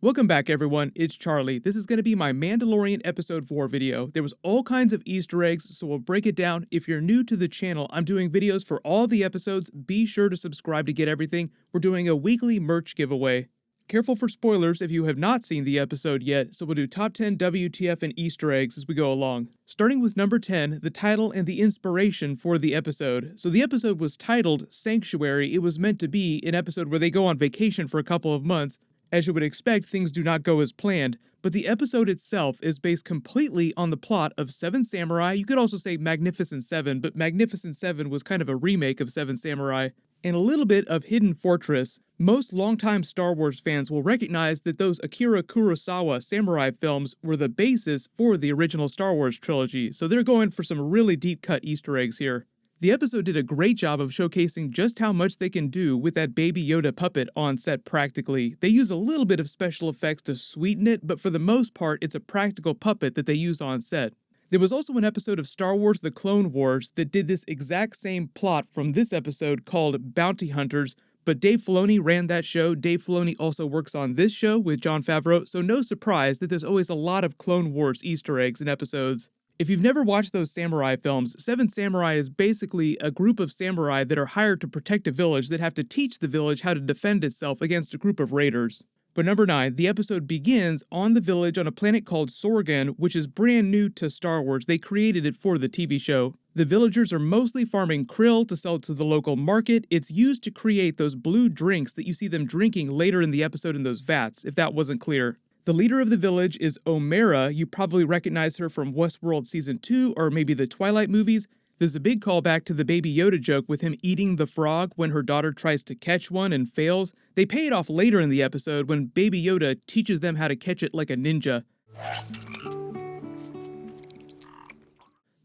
Welcome back everyone, it's Charlie. This is going to be my Mandalorian episode 4 video. There was all kinds of Easter eggs, so we'll break it down. If you're new to the channel, I'm doing videos for all the episodes. Be sure to subscribe to get everything. We're doing a weekly merch giveaway. Careful for spoilers if you have not seen the episode yet, so we'll do top 10 WTF and Easter eggs as we go along. Starting with number 10, the title and the inspiration for the episode. So the episode was titled Sanctuary. It was meant to be an episode where they go on vacation for a couple of months. As you would expect, things do not go as planned, but the episode itself is based completely on the plot of Seven Samurai. You could also say Magnificent Seven, but Magnificent Seven was kind of a remake of Seven Samurai, and a little bit of Hidden Fortress. Most longtime Star Wars fans will recognize that those Akira Kurosawa samurai films were the basis for the original Star Wars trilogy, so they're going for some really deep-cut Easter eggs here. The episode did a great job of showcasing just how much they can do with that Baby Yoda puppet on set practically. They use a little bit of special effects to sweeten it, but for the most part, it's a practical puppet that they use on set. There was also an episode of Star Wars The Clone Wars that did this exact same plot from this episode called Bounty Hunters, but Dave Filoni ran that show. Dave Filoni also works on this show with Jon Favreau, so no surprise that there's always a lot of Clone Wars Easter eggs in episodes. If you've never watched those samurai films, Seven Samurai is basically a group of samurai that are hired to protect a village that have to teach the village how to defend itself against a group of raiders. But number 9, the episode begins on the village on a planet called Sorgan, which is brand new to Star Wars. They created it for the TV show. The villagers are mostly farming krill to sell to the local market. It's used to create those blue drinks that you see them drinking later in the episode in those vats, if that wasn't clear. The leader of the village is Omera. You probably recognize her from Westworld Season 2 or maybe the Twilight movies. There's a big callback to the Baby Yoda joke with him eating the frog when her daughter tries to catch one and fails. They pay it off later in the episode when Baby Yoda teaches them how to catch it like a ninja.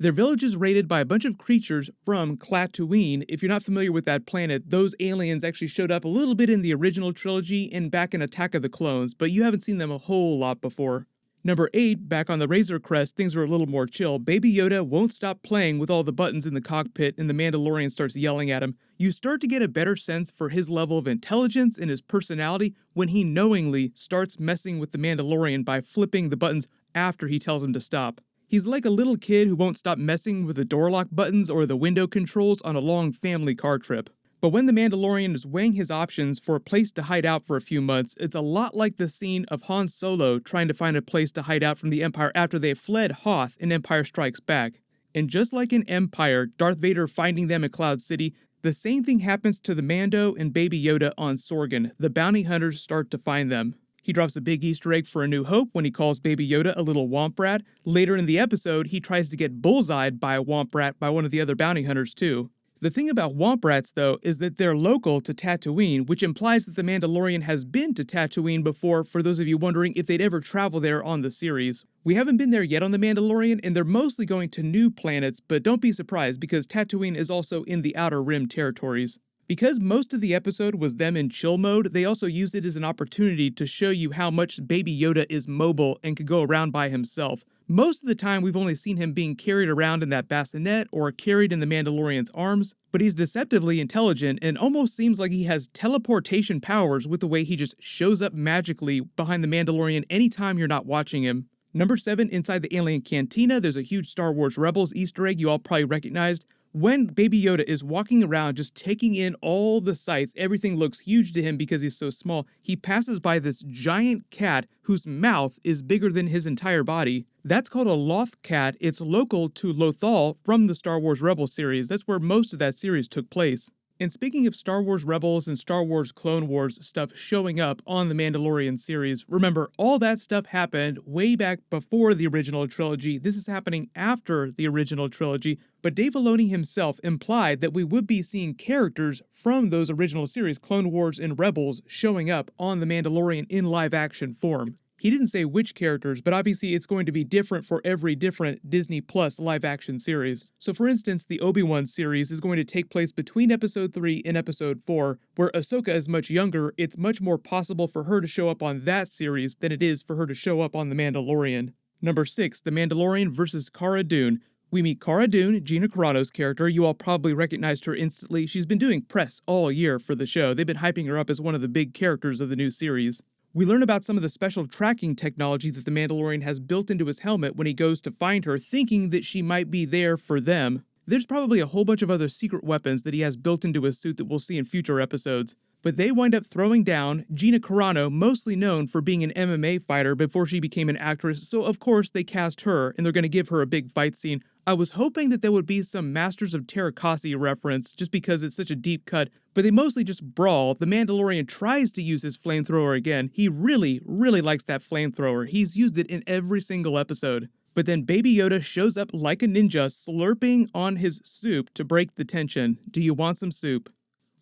Their village is raided by a bunch of creatures from Klaatuine. If you're not familiar with that planet, those aliens actually showed up a little bit in the original trilogy and back in Attack of the Clones, but you haven't seen them a whole lot before. Number 8, back on the Razor Crest, things are a little more chill. Baby Yoda won't stop playing with all the buttons in the cockpit, and the Mandalorian starts yelling at him. You start to get a better sense for his level of intelligence and his personality when he knowingly starts messing with the Mandalorian by flipping the buttons after he tells him to stop. He's like a little kid who won't stop messing with the door lock buttons or the window controls on a long family car trip. But when the Mandalorian is weighing his options for a place to hide out for a few months, it's a lot like the scene of Han Solo trying to find a place to hide out from the Empire after they fled Hoth in Empire Strikes Back. And just like in Empire, Darth Vader finding them in Cloud City, the same thing happens to the Mando and Baby Yoda on Sorgan. The bounty hunters start to find them. He drops a big Easter egg for A New Hope when he calls Baby Yoda a little womp rat. Later in the episode, he tries to get bullseyed by a womp rat by one of the other bounty hunters too. The thing about womp rats, though, is that they're local to Tatooine, which implies that the Mandalorian has been to Tatooine before, for those of you wondering if they'd ever travel there on the series. We haven't been there yet on the Mandalorian, and they're mostly going to new planets, but don't be surprised because Tatooine is also in the Outer Rim territories. Because most of the episode was them in chill mode, they also used it as an opportunity to show you how much Baby Yoda is mobile and can go around by himself. Most of the time, we've only seen him being carried around in that bassinet or carried in the Mandalorian's arms, but he's deceptively intelligent and almost seems like he has teleportation powers with the way he just shows up magically behind the Mandalorian anytime you're not watching him. Number 7, inside the alien cantina, there's a huge Star Wars Rebels Easter egg you all probably recognized. When Baby Yoda is walking around just taking in all the sights, everything looks huge to him because he's so small. He passes by this giant cat whose mouth is bigger than his entire body. That's called a Loth cat. It's local to Lothal from the Star Wars Rebels series. That's where most of that series took place. And speaking of Star Wars Rebels and Star Wars Clone Wars stuff showing up on the Mandalorian series, remember, all that stuff happened way back before the original trilogy. This is happening after the original trilogy, but Dave Filoni himself implied that we would be seeing characters from those original series, Clone Wars and Rebels, showing up on the Mandalorian in live-action form. He didn't say which characters, but obviously it's going to be different for every different Disney Plus live-action series. So for instance, the Obi-Wan series is going to take place between Episode 3 and Episode 4, where Ahsoka is much younger. It's much more possible for her to show up on that series than it is for her to show up on The Mandalorian. Number 6, The Mandalorian vs. Cara Dune. We meet Cara Dune, Gina Carano's character. You all probably recognized her instantly. She's been doing press all year for the show. They've been hyping her up as one of the big characters of the new series. We learn about some of the special tracking technology that the Mandalorian has built into his helmet when he goes to find her, thinking that she might be there for them. There's probably a whole bunch of other secret weapons that he has built into his suit that we'll see in future episodes. But they wind up throwing down Gina Carano, mostly known for being an MMA fighter before she became an actress, so of course they cast her, and they're going to give her a big fight scene. I was hoping that there would be some Masters of Terracossi reference, just because it's such a deep cut, but they mostly just brawl. The Mandalorian tries to use his flamethrower again. He really likes that flamethrower. He's used it in every single episode. But then Baby Yoda shows up like a ninja, slurping on his soup to break the tension. Do you want some soup?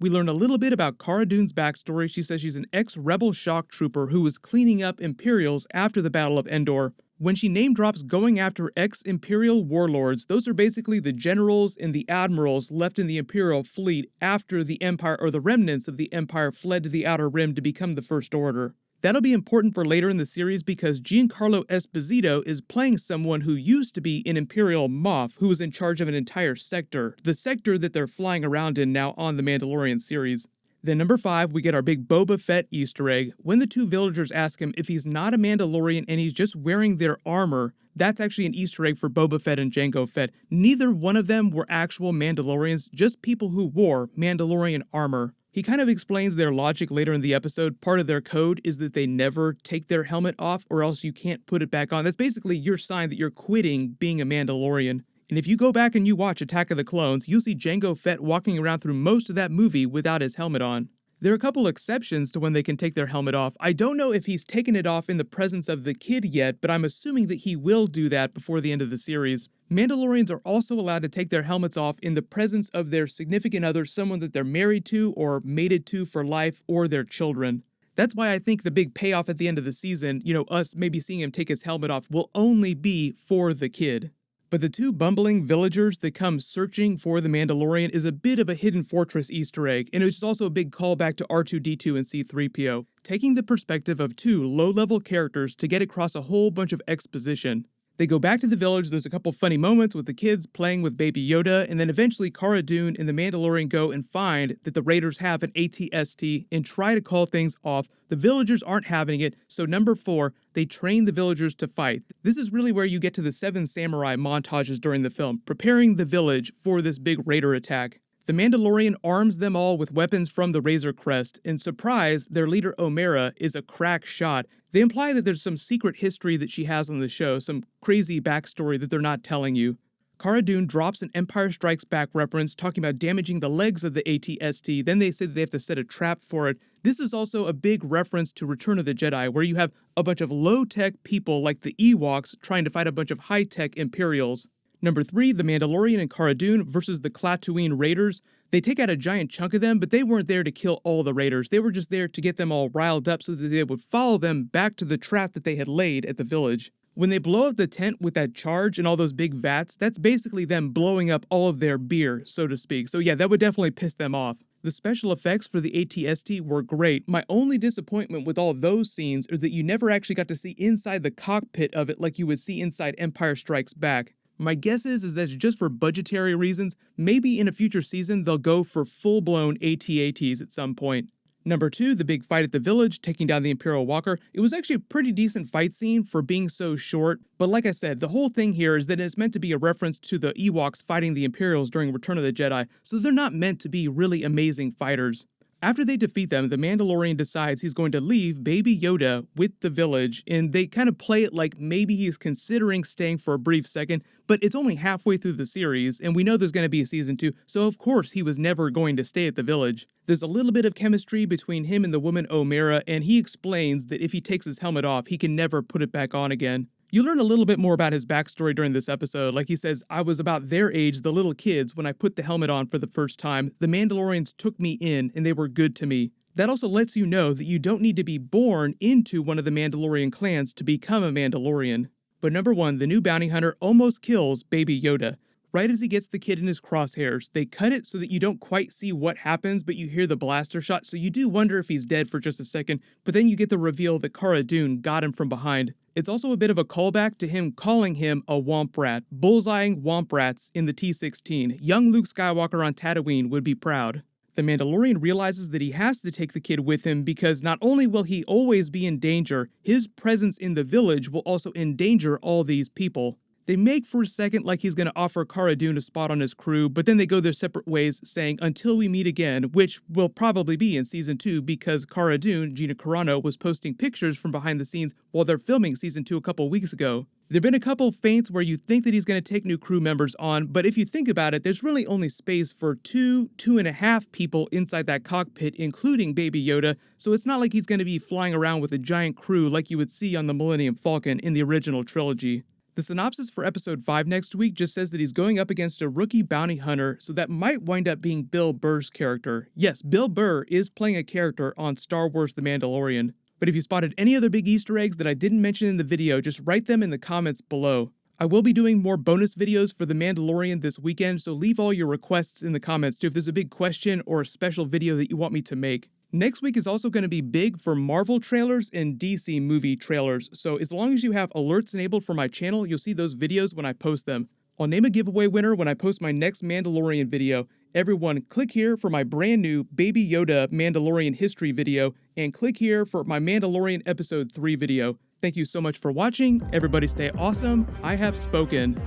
We learn a little bit about Cara Dune's backstory. She says she's an ex-rebel shock trooper who was cleaning up Imperials after the Battle of Endor. When she name drops going after ex-Imperial warlords, those are basically the generals and the admirals left in the Imperial fleet after the Empire, or the remnants of the Empire, fled to the Outer Rim to become the First Order. That'll be important for later in the series because Giancarlo Esposito is playing someone who used to be an Imperial Moff who was in charge of an entire sector, the sector that they're flying around in now on the Mandalorian series. Then number 5, we get our big Boba Fett Easter egg. When the two villagers ask him if he's not a Mandalorian and he's just wearing their armor, that's actually an Easter egg for Boba Fett and Jango Fett. Neither one of them were actual Mandalorians, just people who wore Mandalorian armor. He kind of explains their logic later in the episode. Part of their code is that they never take their helmet off or else you can't put it back on. That's basically your sign that you're quitting being a Mandalorian. And if you go back and you watch Attack of the Clones, you'll see Jango Fett walking around through most of that movie without his helmet on. There are a couple exceptions to when they can take their helmet off. I don't know if he's taken it off in the presence of the kid yet, but I'm assuming that he will do that before the end of the series. Mandalorians are also allowed to take their helmets off in the presence of their significant other, someone that they're married to or mated to for life, or their children. That's why I think the big payoff at the end of the season, us maybe seeing him take his helmet off, will only be for the kid. But the two bumbling villagers that come searching for the Mandalorian is a bit of a Hidden Fortress Easter egg, and it's also a big callback to R2-D2 and C-3PO, taking the perspective of two low-level characters to get across a whole bunch of exposition. They go back to the village, there's a couple funny moments with the kids playing with Baby Yoda, and then eventually Cara Dune and the Mandalorian go and find that the Raiders have an AT-ST and try to call things off. The villagers aren't having it, so number 4, they train the villagers to fight. This is really where you get to the 7 samurai montages during the film, preparing the village for this big Raider attack. The Mandalorian arms them all with weapons from the Razor Crest, and surprise, their leader Omera is a crack shot. They imply that there's some secret history that she has on the show, some crazy backstory that they're not telling you. Cara Dune drops an Empire Strikes Back reference talking about damaging the legs of the AT-ST, then they say that they have to set a trap for it. This is also a big reference to Return of the Jedi, where you have a bunch of low-tech people like the Ewoks trying to fight a bunch of high-tech Imperials. Number 3, the Mandalorian and Cara Dune versus the Klaatuin Raiders. They take out a giant chunk of them, but they weren't there to kill all the Raiders. They were just there to get them all riled up so that they would follow them back to the trap that they had laid at the village. When they blow up the tent with that charge and all those big vats, that's basically them blowing up all of their beer, so to speak. So yeah, that would definitely piss them off. The special effects for the AT-ST were great. My only disappointment with all those scenes is that you never actually got to see inside the cockpit of it like you would see inside Empire Strikes Back. My guess is that's just for budgetary reasons. Maybe in a future season they'll go for full-blown AT-ATs at some point. Number 2, the big fight at the village, taking down the Imperial Walker. It was actually a pretty decent fight scene for being so short, but like I said, the whole thing here is that it's meant to be a reference to the Ewoks fighting the Imperials during Return of the Jedi, so they're not meant to be really amazing fighters. After they defeat them, the Mandalorian decides he's going to leave Baby Yoda with the village, and they kind of play it like maybe he's considering staying for a brief second, but it's only halfway through the series, and we know there's going to be a season 2, so of course he was never going to stay at the village. There's a little bit of chemistry between him and the woman Omera, and he explains that if he takes his helmet off, he can never put it back on again. You learn a little bit more about his backstory during this episode. Like he says, I was about their age, the little kids, when I put the helmet on for the first time. The Mandalorians took me in, and they were good to me. That also lets you know that you don't need to be born into one of the Mandalorian clans to become a Mandalorian. But number 1, the new bounty hunter almost kills Baby Yoda. Right as he gets the kid in his crosshairs, they cut it so that you don't quite see what happens, but you hear the blaster shot, so you do wonder if he's dead for just a second, but then you get the reveal that Cara Dune got him from behind. It's also a bit of a callback to him calling him a womp rat, bullseyeing womp rats in the T-16. Young Luke Skywalker on Tatooine would be proud. The Mandalorian realizes that he has to take the kid with him because not only will he always be in danger, his presence in the village will also endanger all these people. They make for a second like he's going to offer Cara Dune a spot on his crew, but then they go their separate ways, saying until we meet again, which will probably be in Season 2 because Cara Dune, Gina Carano, was posting pictures from behind the scenes while they're filming Season 2 a couple weeks ago. There've been a couple feints where you think that he's going to take new crew members on, but if you think about it, there's really only space for 2.5 people inside that cockpit, including Baby Yoda, so it's not like he's going to be flying around with a giant crew like you would see on the Millennium Falcon in the original trilogy. The synopsis for Episode 5 next week just says that he's going up against a rookie bounty hunter, so that might wind up being Bill Burr's character. Yes, Bill Burr is playing a character on Star Wars The Mandalorian. But if you spotted any other big Easter eggs that I didn't mention in the video, just write them in the comments below. I will be doing more bonus videos for The Mandalorian this weekend, so leave all your requests in the comments too if there's a big question or a special video that you want me to make. Next week is also going to be big for Marvel trailers and DC movie trailers, so as long as you have alerts enabled for my channel, you'll see those videos when I post them. I'll name a giveaway winner when I post my next Mandalorian video. Everyone, click here for my brand new Baby Yoda Mandalorian history video, and click here for my Mandalorian Episode 3 video. Thank you so much for watching. Everybody stay awesome. I have spoken.